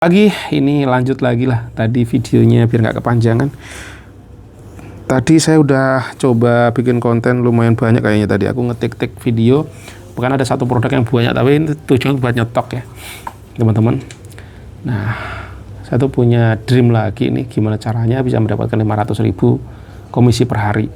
Lagi ini lanjut lagi lah tadi videonya biar nggak kepanjangan. Tadi saya udah coba bikin konten lumayan banyak kayaknya. Tadi aku ngetik-tik video, bukan ada satu produk yang banyak, tapi ini tujuan buat nyetok ya teman-teman. Nah, saya tuh punya dream lagi nih, gimana caranya bisa mendapatkan 500.000 komisi per hari.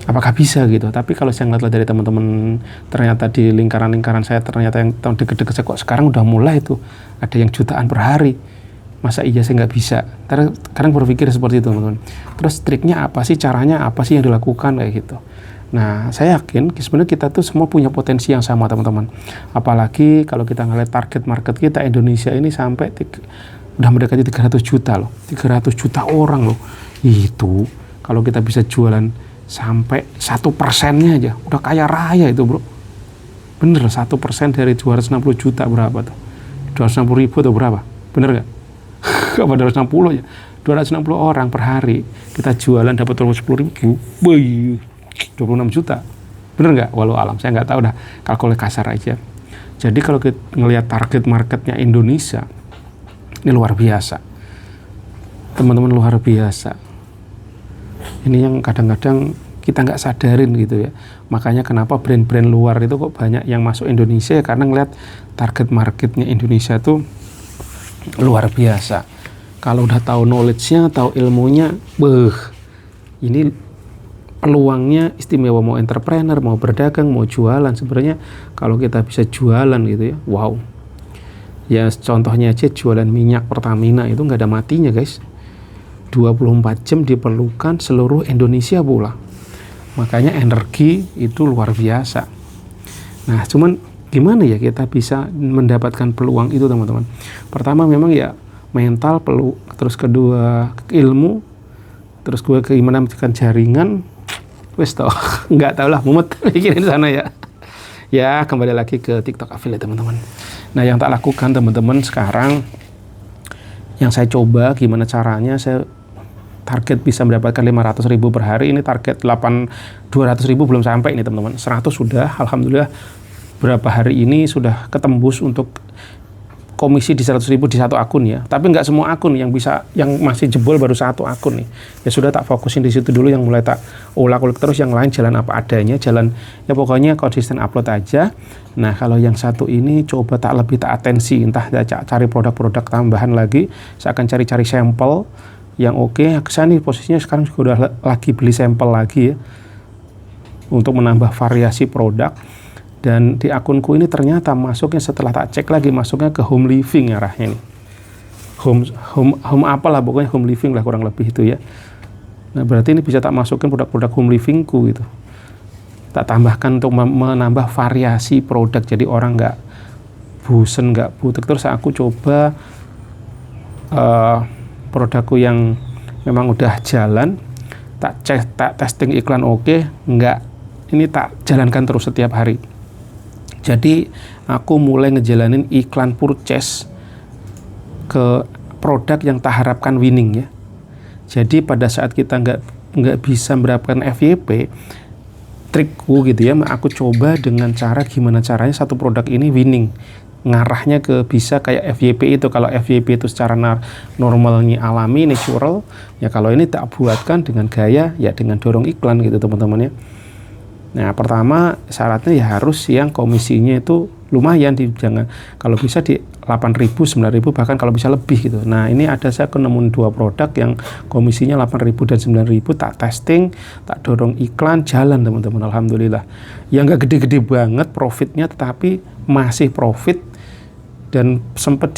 Apakah bisa gitu? Tapi kalau saya ngeliat dari teman-teman, ternyata di lingkaran-lingkaran saya, ternyata yang deket-deket saya kok sekarang udah mulai tuh ada yang jutaan per hari. Masa iya saya nggak bisa? Kadang berpikir seperti itu teman-teman. Terus triknya apa sih, caranya apa sih yang dilakukan kayak gitu. Nah, saya yakin sebenarnya kita tuh semua punya potensi yang sama teman-teman. Apalagi kalau kita ngeliat target market kita, Indonesia ini sampai udah mendekati 300 juta loh. 300 juta orang loh. Itu kalau kita bisa jualan sampai 1%-nya aja udah kaya raya itu bro. Bener, 1% dari 260 juta berapa tuh? 260.000 atau berapa? Bener gak? Apa 260 ya? 260 orang per hari kita jualan dapat 10.000, 26 juta. Bener gak? Walau alam, saya nggak tahu dah, kalkulasi kasar aja. Jadi kalau kita ngelihat target marketnya Indonesia, ini luar biasa teman-teman, luar biasa. Ini yang kadang-kadang kita nggak sadarin gitu ya. Makanya kenapa brand-brand luar itu kok banyak yang masuk Indonesia ya, karena ngeliat target marketnya Indonesia tuh luar biasa. Kalau udah tahu knowledge-nya, tahu ilmunya, ini peluangnya istimewa. Mau entrepreneur, mau berdagang, mau jualan, sebenarnya kalau kita bisa jualan gitu ya, wow. Ya contohnya aja jualan minyak Pertamina itu nggak ada matinya guys. 24 jam diperlukan seluruh Indonesia pula. Makanya energi itu luar biasa. Nah, cuman gimana ya kita bisa mendapatkan peluang itu teman-teman? Pertama memang ya mental perlu, terus kedua ilmu, terus gue gimana menciptakan jaringan. Wes toh, nggak tahu lah, mumet mikirin sana ya. Ya kembali lagi ke TikTok affiliate teman-teman. Nah, yang tak lakukan teman-teman sekarang, yang saya coba gimana caranya saya target bisa mendapatkan 500.000 per hari. Ini target 200.000 belum sampai ini teman-teman. 100 sudah, alhamdulillah berapa hari ini sudah ketembus untuk komisi di 100.000 di satu akun ya. Tapi nggak semua akun yang bisa, yang masih jebol baru satu akun nih. Ya sudah, tak fokusin di situ dulu, yang mulai tak ulak-ulik terus, yang lain jalan apa adanya, jalan ya pokoknya konsisten upload aja. Nah, kalau yang satu ini coba tak atensi, entah cari produk-produk tambahan lagi. Saya akan cari-cari sampel yang oke. Saya nih posisinya sekarang juga udah lagi beli sampel lagi ya, untuk menambah variasi produk. Dan di akunku ini ternyata masuknya, setelah tak cek lagi, masuknya ke home living arahnya nih. Home apalah, pokoknya home living lah kurang lebih itu ya. Nah, berarti ini bisa tak masukin produk-produk home livingku gitu. Tak tambahkan untuk menambah variasi produk, jadi orang nggak bosen, nggak butek. Terus aku coba produkku yang memang udah jalan, tak cek, tak testing iklan oke, nggak, ini tak jalankan terus setiap hari. Jadi aku mulai ngejalanin iklan purchase ke produk yang tak harapkan winning ya. Jadi pada saat kita nggak bisa mendapatkan FYP, trikku gitu ya, aku coba dengan cara gimana caranya satu produk ini winning, ngarahnya ke bisa kayak FYP itu. Kalau FYP itu secara normalnya alami, natural ya, kalau ini tak buatkan dengan gaya ya dengan dorong iklan gitu teman-teman ya. Nah, pertama syaratnya ya harus yang komisinya itu lumayan, jangan, kalau bisa di 8.000, 9.000, bahkan kalau bisa lebih gitu. Nah, ini ada saya nemuin 2 produk yang komisinya 8.000 dan 9.000, tak testing, tak dorong iklan, jalan teman-teman, alhamdulillah. Yang nggak gede-gede banget profitnya, tetapi masih profit. Dan sempat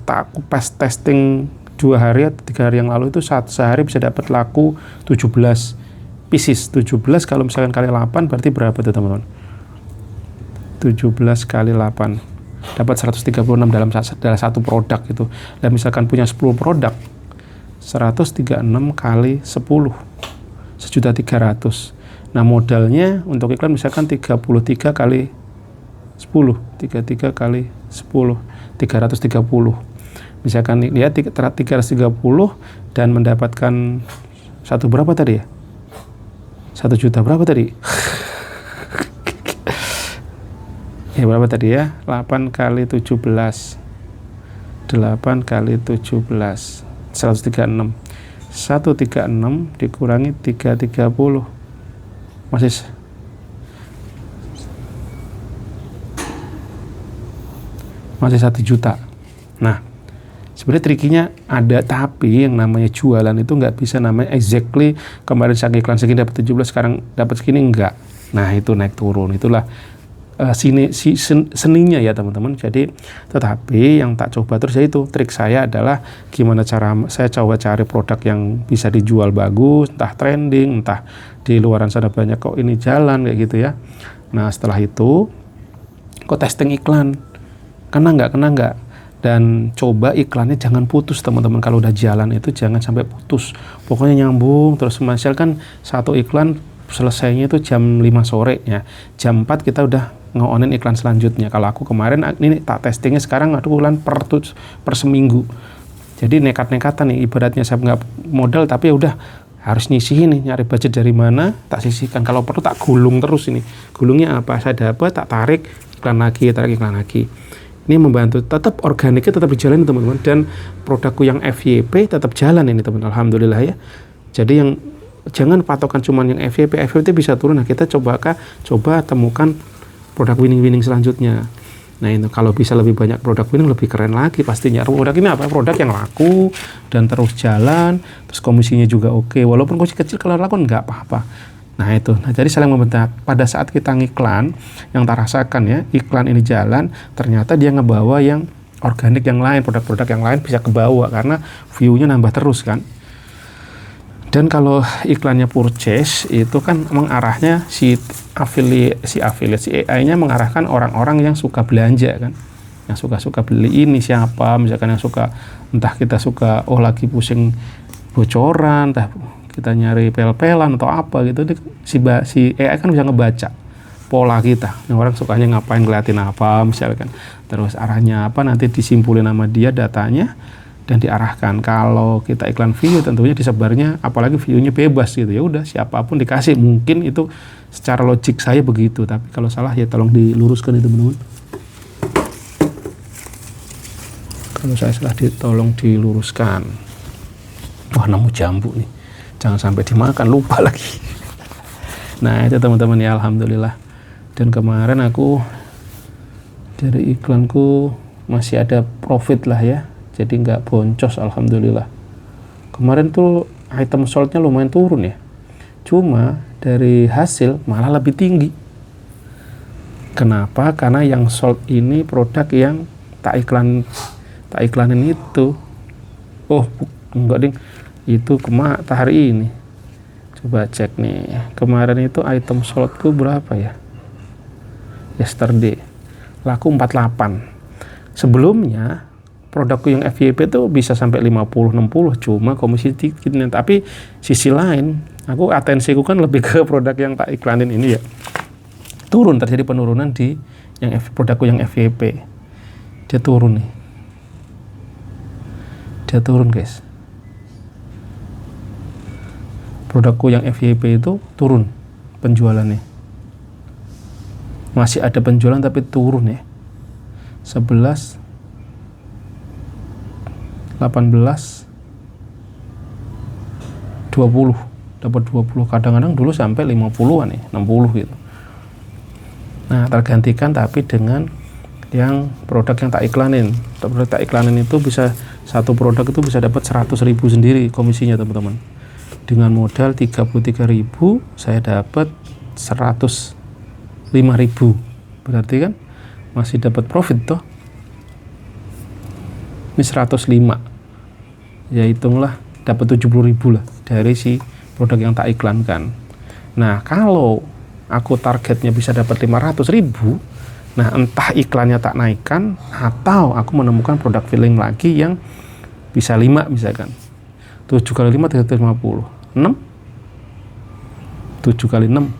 tak aku pas testing 2 hari atau 3 hari yang lalu itu, sehari bisa dapat laku 17 pieces. 17 kalau misalkan kali 8 berarti berapa tuh teman-teman? 17 kali 8 dapat 136 dalam satu produk itu. Dan misalkan punya 10 produk, 136 kali 10 1.300.000. Nah, modalnya untuk iklan misalkan 33 kali 10, 33 kali 10, 330. Misalkan lihat 330 dan mendapatkan satu berapa tadi ya? 1 juta berapa tadi? Ya berapa tadi ya? 8 kali 17 8 kali 17, 136. 136 dikurangi 330 masih 1 juta. Nah, sebenarnya trikinya ada, tapi yang namanya jualan itu nggak bisa namanya exactly kemarin saya iklan segini dapat 17, sekarang dapat segini, enggak. Nah, itu naik turun, itulah seninya ya teman-teman. Jadi tetapi yang tak coba terus itu trik saya adalah gimana cara saya coba cari produk yang bisa dijual bagus, entah trending, entah di luaran sana banyak kok ini jalan kayak gitu ya. Nah, setelah itu kok testing iklan, kena nggak, dan coba iklannya jangan putus teman-teman. Kalau udah jalan itu jangan sampai putus, pokoknya nyambung terus. Misalkan satu iklan selesainya itu jam 5 sore ya, jam 4 kita udah nge-onin iklan selanjutnya. Kalau aku kemarin ini tak testingnya sekarang iklan per seminggu, jadi nekat-nekatan nih ibaratnya. Saya nggak modal tapi ya udah harus nyisihin nih, nyari budget dari mana tak sisihkan. Kalau perlu tak gulung terus, ini gulungnya apa saya dapat tak tarik iklan lagi. Ini membantu tetap organiknya tetap berjalan teman-teman, dan produkku yang FYP tetap jalan ini teman-teman, alhamdulillah ya. Jadi yang jangan patokan cuman yang FYP itu bisa turun. Nah, kita coba temukan produk winning selanjutnya. Nah, itu kalau bisa lebih banyak produk winning lebih keren lagi pastinya. Produk ini apa? Produk yang laku dan terus jalan, terus komisinya juga oke. Walaupun komisi kecil kalau laku nggak apa-apa. Nah, itu. Nah, jadi saling membentak. Pada saat kita ngiklan, yang tak rasakan ya, iklan ini jalan, ternyata dia ngebawa yang organik yang lain, produk-produk yang lain bisa kebawa karena view-nya nambah terus kan. Dan kalau iklannya purchase itu kan mengarahnya si AI-nya mengarahkan orang-orang yang suka belanja kan, yang suka beli ini siapa, misalkan yang suka, entah kita suka lagi pusing bocoran, entah kita nyari pel-pelan atau apa gitu, si AI kan bisa ngebaca pola kita, yang orang sukanya ngapain, ngeliatin apa misalkan, terus arahnya apa, nanti disimpulin sama dia datanya dan diarahkan. Kalau kita iklan video tentunya disebarnya, apalagi videonya bebas gitu ya, udah siapapun dikasih. Mungkin itu secara logik saya begitu, tapi kalau salah ya tolong diluruskan ya teman-teman. Kalau saya salah tolong diluruskan. Wah, nemu jambu nih, jangan sampai dimakan, lupa lagi. Nah, itu teman-teman ya, alhamdulillah. Dan kemarin aku dari iklanku masih ada profit lah ya, jadi nggak boncos, alhamdulillah. Kemarin tuh item sold-nya lumayan turun ya, cuma dari hasil malah lebih tinggi. Kenapa? Karena yang sold ini produk yang tak iklanin itu. Oh enggak ding, itu hari ini. Coba cek nih, kemarin itu item soldku berapa ya, yesterday laku 48. Sebelumnya produkku yang FYP itu bisa sampai 50-60, cuma komisi sedikit. Tapi sisi lain, aku atensiku kan lebih ke produk yang tak iklanin ini ya. Turun, terjadi penurunan di yang produkku yang FYP. Dia turun nih. Dia turun, guys. Produkku yang FYP itu turun penjualannya. Masih ada penjualan tapi turun ya. 11, 18, 20, dapat 20, kadang-kadang dulu sampai 50-an ya, 60 gitu. Nah, tergantikan tapi dengan yang produk yang tak iklanin. Produk tak iklanin itu bisa, satu produk itu bisa dapat 100.000 sendiri komisinya teman-teman. Dengan modal 33.000 saya dapat 105.000. Berarti kan masih dapat profit toh. Ini 105, ya hitunglah dapat 70.000 lah dari si produk yang tak iklankan. Nah, kalau aku targetnya bisa dapat 500.000, nah entah iklannya tak naikkan atau aku menemukan produk filling lagi yang bisa 5 misalkan. 7 kali 5 350, 6, 7 kali 6,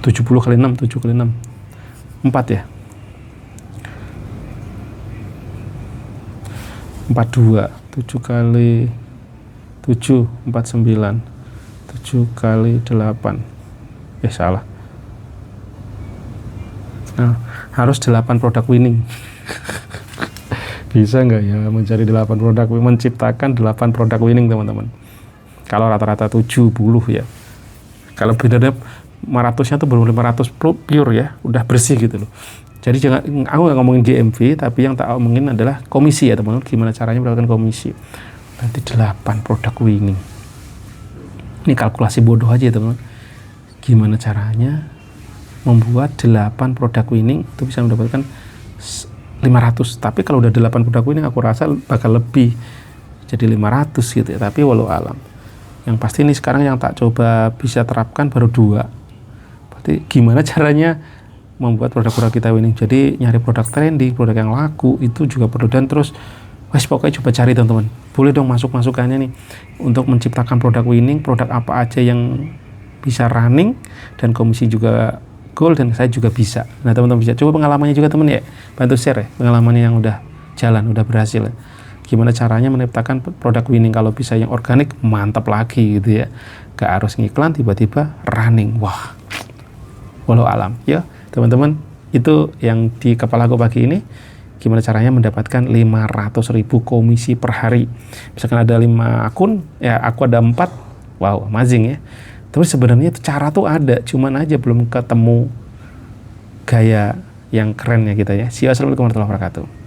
70 kali 6, 7 kali 6, 4 ya, 42, 7 kali 7, 49, 7 kali 8, salah. Nah, harus 8 produk winning. Bisa nggak ya mencari 8 produk, menciptakan 8 produk winning teman-teman? Kalau rata-rata 70 ya. Kalau benar-benar 500-nya tuh belum 500 pure ya, udah bersih gitu loh. Jadi jangan, aku nggak ngomongin GMV, tapi yang tak omongin adalah komisi ya teman-teman. Gimana caranya mendapatkan komisi? Nanti 8 produk winning. Ini kalkulasi bodoh aja ya teman-teman. Gimana caranya membuat 8 produk winning itu bisa mendapatkan 500. Tapi kalau udah 8 produk winning aku rasa bakal lebih, jadi 500 gitu ya. Tapi walau alam. Yang pasti ini sekarang yang tak coba bisa terapkan baru 2. Berarti gimana caranya membuat produk-produk kita winning? Jadi nyari produk trending, produk yang laku itu juga perlu. Dan terus pokoknya coba cari teman-teman. Boleh dong masukannya nih untuk menciptakan produk winning, produk apa aja yang bisa running dan komisi juga goal, dan saya juga bisa. Nah teman-teman bisa coba pengalamannya juga teman ya, bantu share ya pengalamannya yang udah jalan, udah berhasil. Gimana caranya menciptakan produk winning, kalau bisa yang organik mantap lagi gitu ya. Gak harus ngiklan tiba-tiba running. Wah, walau alam ya teman-teman. Itu yang di kepala aku pagi ini. Gimana caranya mendapatkan 500.000 komisi per hari. Misalkan ada 5 akun, ya aku ada 4. Wow, amazing ya. Tapi sebenarnya itu cara tuh ada, cuman aja belum ketemu gaya yang keren ya kita ya. See you, assalamualaikum warahmatullahi wabarakatuh.